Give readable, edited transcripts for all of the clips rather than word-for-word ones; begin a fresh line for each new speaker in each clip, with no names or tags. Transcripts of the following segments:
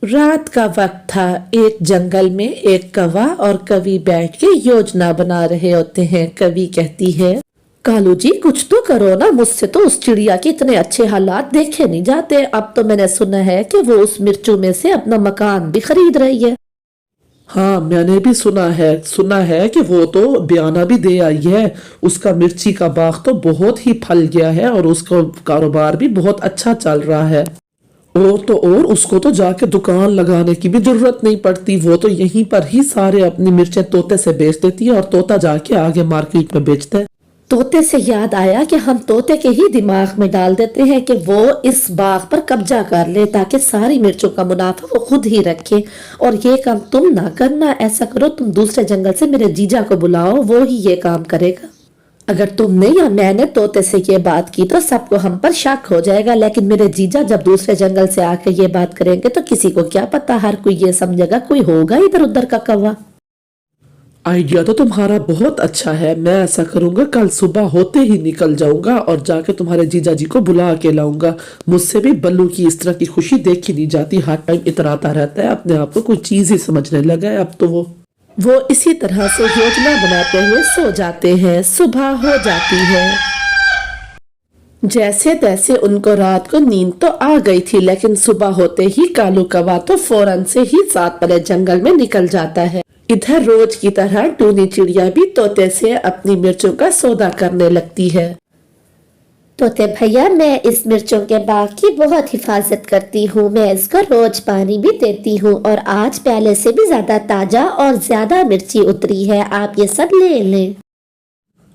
रात का वक्त था। एक जंगल में एक कौवा और कवि बैठ के योजना बना रहे होते हैं। कवि कहती है, कालू जी कुछ तो करो ना, मुझसे तो उस चिड़िया के इतने अच्छे हालात देखे नहीं जाते। अब तो मैंने सुना है कि वो उस मिर्चू में से अपना मकान भी खरीद रही है।
हाँ, मैंने भी सुना है कि वो तो बयाना भी दे आई है। उसका मिर्ची का बाग तो बहुत ही फल गया है और उसका कारोबार भी बहुत अच्छा चल रहा है। और उसको तो जाके दुकान लगाने की भी जरूरत नहीं पड़ती। वो तो यहीं पर ही सारे अपनी मिर्चें तोते से बेच देती है और तोता जाके आगे मार्केट में बेचता है।
तोते से याद आया कि हम तोते के ही दिमाग में डाल देते हैं कि वो इस बाग पर कब्जा कर ले ताकि सारी मिर्चों का मुनाफा वो खुद ही रखे। और ये काम तुम ना करना, ऐसा करो तुम दूसरे जंगल से मेरे जीजा को बुलाओ, वो ही ये काम करेगा। अगर तुमने या मैंने तोते से ये बात की तो सबको हम पर शक हो जाएगा, लेकिन मेरे जीजा जब दूसरे जंगल से आकर ये बात करेंगे तो किसी को क्या पता, हर कोई ये समझेगा कोई होगा इधर उधर का कौवा।
आइडिया तो तुम्हारा बहुत अच्छा है। मैं ऐसा करूंगा, कल सुबह होते ही निकल जाऊंगा और जाके तुम्हारे जीजा जी को बुला के लाऊंगा। मुझसे भी बल्लू की इस तरह की खुशी देखी नहीं जाती, हर टाइम इतराता रहता है, अपने आप को कोई चीज ही समझने लगा है अब तो
वो इसी तरह से योजना बनाते हुए सो जाते हैं। सुबह हो जाती है। जैसे तैसे उनको रात को नींद तो आ गई थी, लेकिन सुबह होते ही कालू कौवा तो फौरन से ही साथ वाले जंगल में निकल जाता है। इधर रोज की तरह टूनी चिड़िया भी तोते से अपनी मिर्चों का सौदा करने लगती है।
तोते भैया, मैं इस मिर्चों के बाग की बहुत हिफाजत करती हूँ। मैं इसको रोज पानी भी देती हूँ और आज पहले से भी ज्यादा ताजा और ज्यादा मिर्ची उतरी है, आप ये सब ले लें।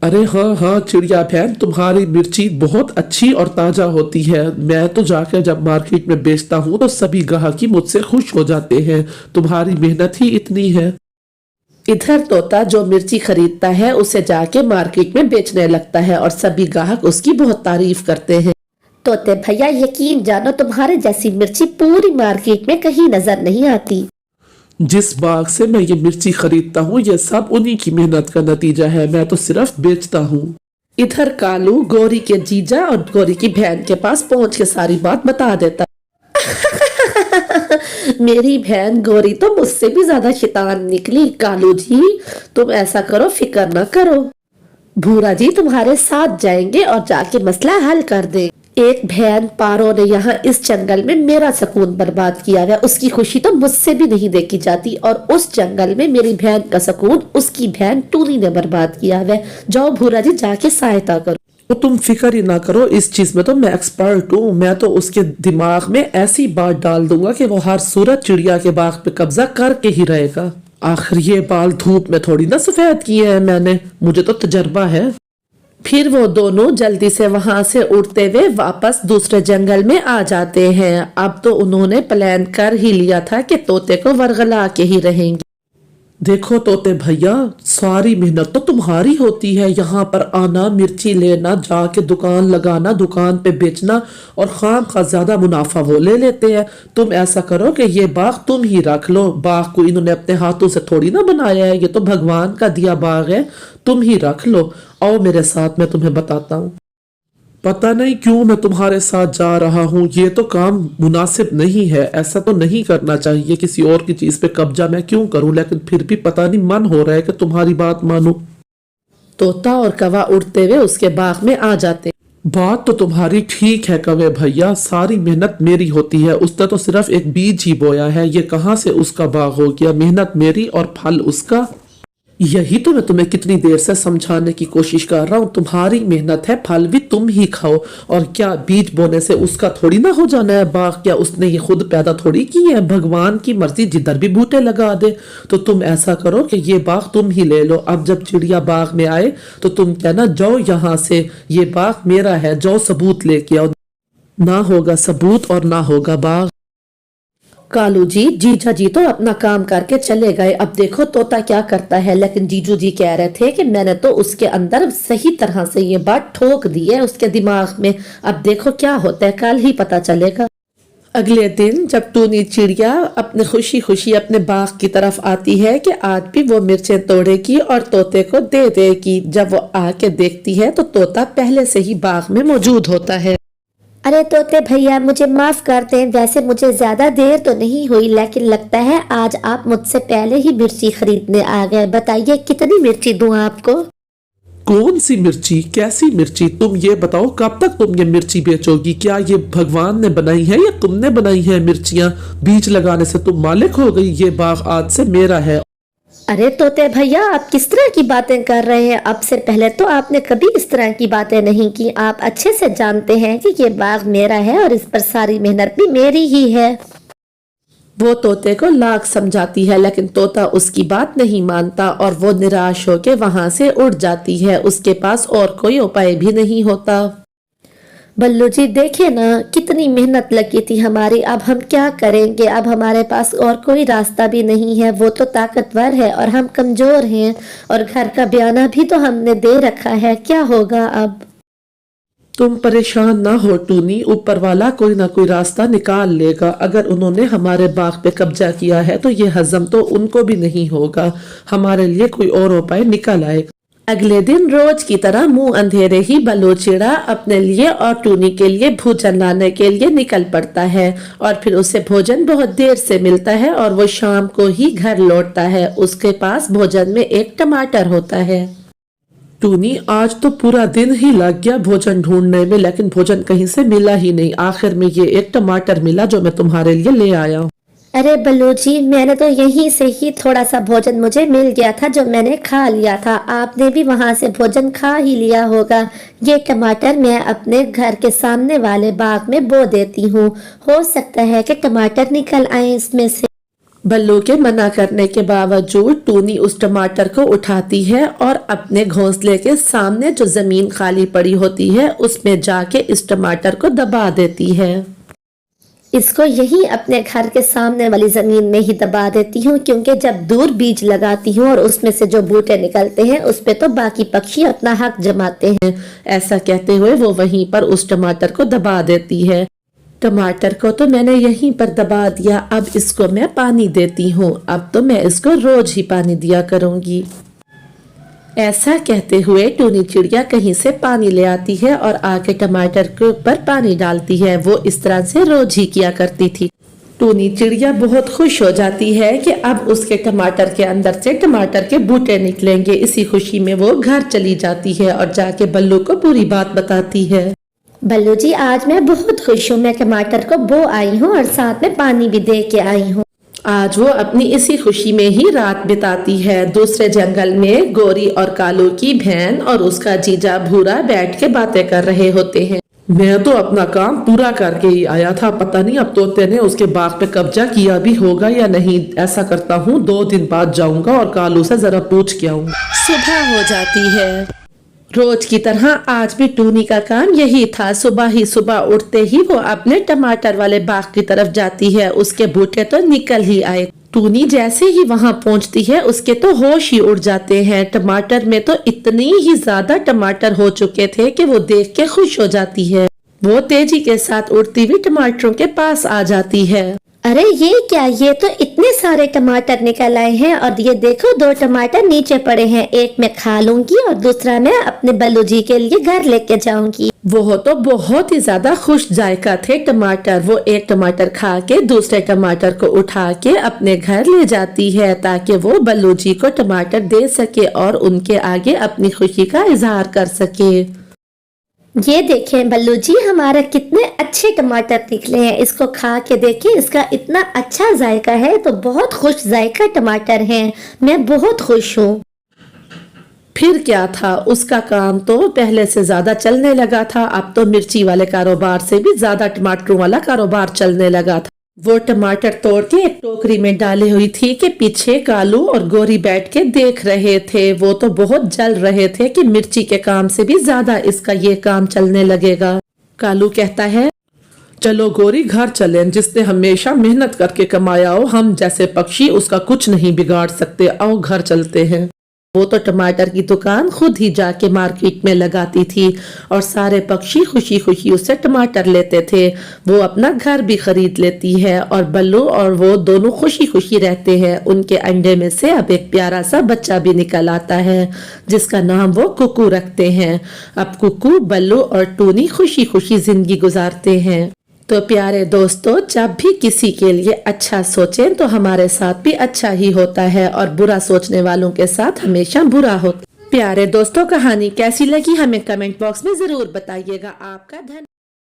अरे हाँ हाँ चिड़िया बहन, तुम्हारी मिर्ची बहुत अच्छी और ताजा होती है। मैं तो जाकर जब मार्केट में बेचता हूँ तो सभी ग्राहक मुझसे खुश हो जाते हैं। तुम्हारी मेहनत ही इतनी है।
इधर तोता जो मिर्ची खरीदता है उसे जाके मार्केट में बेचने लगता है और सभी ग्राहक उसकी बहुत तारीफ करते हैं।
तोते भैया, यकीन जानो तुम्हारे जैसी मिर्ची पूरी मार्केट में कहीं नजर नहीं आती।
जिस बाग से मैं ये मिर्ची खरीदता हूँ ये सब उन्हीं की मेहनत का नतीजा है, मैं तो सिर्फ बेचता हूँ।
इधर कालू गौरी के जीजा और गौरी की बहन के पास पहुंच के सारी बात बता देता। मेरी बहन गौरी तो मुझसे भी ज्यादा शैतान निकली। कालू जी तुम ऐसा करो, फिक्र न करो, भूरा जी तुम्हारे साथ जाएंगे और जाके मसला हल कर दे। एक बहन पारो ने यहाँ इस जंगल में मेरा सुकून बर्बाद किया है, उसकी खुशी तो मुझसे भी नहीं देखी जाती, और उस जंगल में मेरी बहन का सुकून उसकी बहन टूनी ने बर्बाद किया है। जाओ भूरा जी जाके सहायता करो।
तो तुम फिक्र ही ना करो, इस चीज में तो मैं एक्सपर्ट हूँ। मैं तो उसके दिमाग में ऐसी बात डाल दूंगा कि वो हर सूरत चिड़िया के बाग पे कब्जा करके ही रहेगा। आखिर ये बाल धूप में थोड़ी ना सफेद किए हैं मैंने, मुझे तो तजर्बा है।
फिर वो दोनों जल्दी से वहां से उड़ते हुए वापस दूसरे जंगल में आ जाते हैं। अब तो उन्होंने प्लान कर ही लिया था कि तोते को वरगला के ही रहेंगे।
देखो तोते भैया, सारी मेहनत तो तुम्हारी होती है। यहाँ पर आना, मिर्ची लेना, जाके दुकान लगाना, दुकान पे बेचना, और खाम खा ज्यादा मुनाफा वो ले लेते हैं। तुम ऐसा करो कि ये बाग तुम ही रख लो। बाग को इन्होंने अपने हाथों से थोड़ी ना बनाया है, ये तो भगवान का दिया बाग है, तुम ही रख लो। आओ मेरे साथ, मैं तुम्हें बताता हूँ। पता नहीं क्यों मैं तुम्हारे साथ जा रहा हूँ, ये तो काम मुनासिब नहीं है। ऐसा तो नहीं करना चाहिए, किसी और की चीज पे कब्जा मैं क्यों करूँ, लेकिन फिर भी पता नहीं मन हो रहा है कि तुम्हारी बात मानूं।
तोता और कौवा उड़ते हुए उसके बाग में आ जाते।
बात तो तुम्हारी ठीक है कौवे भैया, सारी मेहनत मेरी होती है। उसने तो सिर्फ एक बीज ही बोया है, ये कहाँ से उसका बाग हो गया। मेहनत मेरी और फल उसका। यही तो मैं तुम्हें कितनी देर से समझाने की कोशिश कर रहा हूँ। तुम्हारी मेहनत है, फल भी तुम ही खाओ। और क्या बीज बोने से उसका थोड़ी ना हो जाना है बाग, क्या उसने ये खुद पैदा थोड़ी की है। भगवान की मर्जी, जिधर भी बूटे लगा दे। तो तुम ऐसा करो कि ये बाग तुम ही ले लो। अब जब चिड़िया बाग में आए तो तुम कहना, जाओ यहाँ से, ये बाग मेरा है, जाओ सबूत लेके आओ। ना होगा सबूत और ना होगा बाग।
कालू जी, जीजा जी तो अपना काम करके चले गए। अब देखो तोता क्या करता है। लेकिन जीजू जी कह रहे थे कि मैंने तो उसके अंदर सही तरह से ये बात ठोक दी है उसके दिमाग में। अब देखो क्या होता है, कल ही पता चलेगा। अगले दिन जब टूनी चिड़िया अपने खुशी खुशी अपने बाग की तरफ आती है कि आज भी वो मिर्चें तोड़ेगी और तोते को दे देगी, जब वो आके देखती है तो तोता पहले से ही बाग में मौजूद होता है।
अरे तोते भैया मुझे माफ कर दें, वैसे मुझे ज्यादा देर तो नहीं हुई, लेकिन लगता है आज आप मुझसे पहले ही मिर्ची खरीदने आ गए। बताइए कितनी मिर्ची दूं आपको?
कौन सी मिर्ची, कैसी मिर्ची? तुम ये बताओ, कब तक तुम ये मिर्ची बेचोगी? क्या ये भगवान ने बनाई है या तुमने बनाई है मिर्चियाँ? बीज लगाने से तुम मालिक हो गई, ये बाग आज से मेरा है।
अरे तोते भैया आप किस तरह की बातें कर रहे हैं? अब से पहले तो आपने कभी इस तरह की बातें नहीं की। आप अच्छे से जानते हैं कि ये बाग मेरा है और इस पर सारी मेहनत भी मेरी ही है।
वो तोते को लाख समझाती है, लेकिन तोता उसकी बात नहीं मानता और वो निराश होकर वहां से उड़ जाती है। उसके पास और कोई उपाय भी नहीं होता।
बल्लू जी देखिए ना, कितनी मेहनत लगी थी हमारी, अब हम क्या करेंगे? अब हमारे पास और कोई रास्ता भी नहीं है। वो तो ताकतवर है और हम कमजोर हैं, और घर का बयाना भी तो हमने दे रखा है। क्या होगा अब?
तुम परेशान ना हो टूनी, ऊपर वाला कोई ना कोई रास्ता निकाल लेगा। अगर उन्होंने हमारे बाग पे कब्जा किया है तो ये हजम तो उनको भी नहीं होगा। हमारे लिए कोई और उपाय निकल आएगा।
अगले दिन रोज की तरह मुंह अंधेरे ही बलूचिड़ा अपने लिए और टूनी के लिए भोजन लाने के लिए निकल पड़ता है, और फिर उसे भोजन बहुत देर से मिलता है और वो शाम को ही घर लौटता है। उसके पास भोजन में एक टमाटर होता है।
टूनी, आज तो पूरा दिन ही लग गया भोजन ढूंढने में, लेकिन भोजन कहीं से मिला ही नहीं। आखिर में ये एक टमाटर मिला जो मैं तुम्हारे लिए ले आया हूँ।
अरे बल्लू जी मैंने तो यहीं से ही थोड़ा सा भोजन मुझे मिल गया था जो मैंने खा लिया था। आपने भी वहां से भोजन खा ही लिया होगा। ये टमाटर मैं अपने घर के सामने वाले बाग में बो देती हूँ, हो सकता है कि टमाटर निकल आए इसमें से।
बल्लू के मना करने के बावजूद टूनी उस टमाटर को उठाती है और अपने घोंसले के सामने जो जमीन खाली पड़ी होती है उसमें जाके इस टमाटर को दबा देती है।
इसको यही अपने घर के सामने वाली जमीन में ही दबा देती हूँ, क्योंकि जब दूर बीज लगाती हूँ और उसमें से जो बूटे निकलते हैं उस पे तो बाकी पक्षी अपना हक जमाते हैं।
ऐसा कहते हुए वो वहीं पर उस टमाटर को दबा देती है। टमाटर को तो मैंने यहीं पर दबा दिया, अब इसको मैं पानी देती हूँ। अब तो मैं इसको रोज ही पानी दिया करूंगी। ऐसा कहते हुए टूनी चिड़िया कहीं से पानी ले आती है और आके टमाटर के ऊपर पानी डालती है। वो इस तरह से रोज ही किया करती थी। टूनी चिड़िया बहुत खुश हो जाती है कि अब उसके टमाटर के अंदर से टमाटर के बूटे निकलेंगे। इसी खुशी में वो घर चली जाती है और जाके बल्लू को पूरी बात बताती है।
बल्लू जी आज मैं बहुत खुश हूँ, मैं टमाटर को बो आई हूँ और साथ में पानी भी दे के आई हूँ।
आज वो अपनी इसी खुशी में ही रात बिताती है। दूसरे जंगल में गोरी और कालू की बहन और उसका जीजा भूरा बैठ के बातें कर रहे होते हैं।
मैं तो अपना काम पूरा करके ही आया था, पता नहीं अब तोते ने उसके बाग पे कब्जा किया भी होगा या नहीं। ऐसा करता हूँ 2 दिन बाद जाऊंगा और कालू से जरा पूछ के आऊंगा।
सुबह हो जाती है। रोज की तरह आज भी टूनी का काम यही था। सुबह उठते ही वो अपने टमाटर वाले बाग की तरफ जाती है। उसके बूटे तो निकल ही आए। टूनी जैसे ही वहां पहुंचती है उसके तो होश ही उड़ जाते हैं। टमाटर में तो इतनी ही ज्यादा टमाटर हो चुके थे कि वो देख के खुश हो जाती है। वो तेजी के साथ उड़ती हुई टमाटरों के पास आ जाती है।
अरे ये क्या, ये तो इतने सारे टमाटर निकल आए हैं, और ये देखो 2 टमाटर नीचे पड़े हैं। एक मैं खा लूंगी और दूसरा मैं अपने बल्लू जी के लिए घर लेके जाऊंगी।
वो तो बहुत ही ज्यादा खुश जायका थे टमाटर। वो एक टमाटर खा के दूसरे टमाटर को उठा के अपने घर ले जाती है ताकि वो बल्लू जी को टमाटर दे सके और उनके आगे अपनी खुशी का इजहार कर सके।
ये देखें बल्लू जी हमारा कितने अच्छे टमाटर निकले हैं, इसको खा के देखें, इसका इतना अच्छा जायका है। तो बहुत खुश जायका टमाटर हैं, मैं बहुत खुश हूँ।
फिर क्या था, उसका काम तो पहले से ज्यादा चलने लगा था। अब तो मिर्ची वाले कारोबार से भी ज्यादा टमाटरों वाला कारोबार चलने लगा था। वो टमाटर तोड़ के एक टोकरी में डाली हुई थी कि पीछे कालू और गोरी बैठ के देख रहे थे। वो तो बहुत जल रहे थे कि मिर्ची के काम से भी ज्यादा इसका ये काम चलने लगेगा। कालू कहता है,
चलो गोरी घर चलें, जिसने हमेशा मेहनत करके कमाया हो, हम जैसे पक्षी उसका कुछ नहीं बिगाड़ सकते। आओ घर चलते हैं।
वो तो टमाटर की दुकान खुद ही जाके मार्केट में लगाती थी और सारे पक्षी खुशी खुशी उससे टमाटर लेते थे। वो अपना घर भी खरीद लेती है और बल्लू और वो दोनों खुशी खुशी रहते हैं। उनके अंडे में से अब एक प्यारा सा बच्चा भी निकल आता है जिसका नाम वो कुकू रखते हैं। अब कुकू, बल्लू और टूनी खुशी खुशी जिंदगी गुजारते हैं। तो प्यारे दोस्तों, जब भी किसी के लिए अच्छा सोचें तो हमारे साथ भी अच्छा ही होता है और बुरा सोचने वालों के साथ हमेशा बुरा होता है। प्यारे दोस्तों, कहानी कैसी लगी हमें कमेंट बॉक्स में जरूर बताइएगा। आपका धन्यवाद।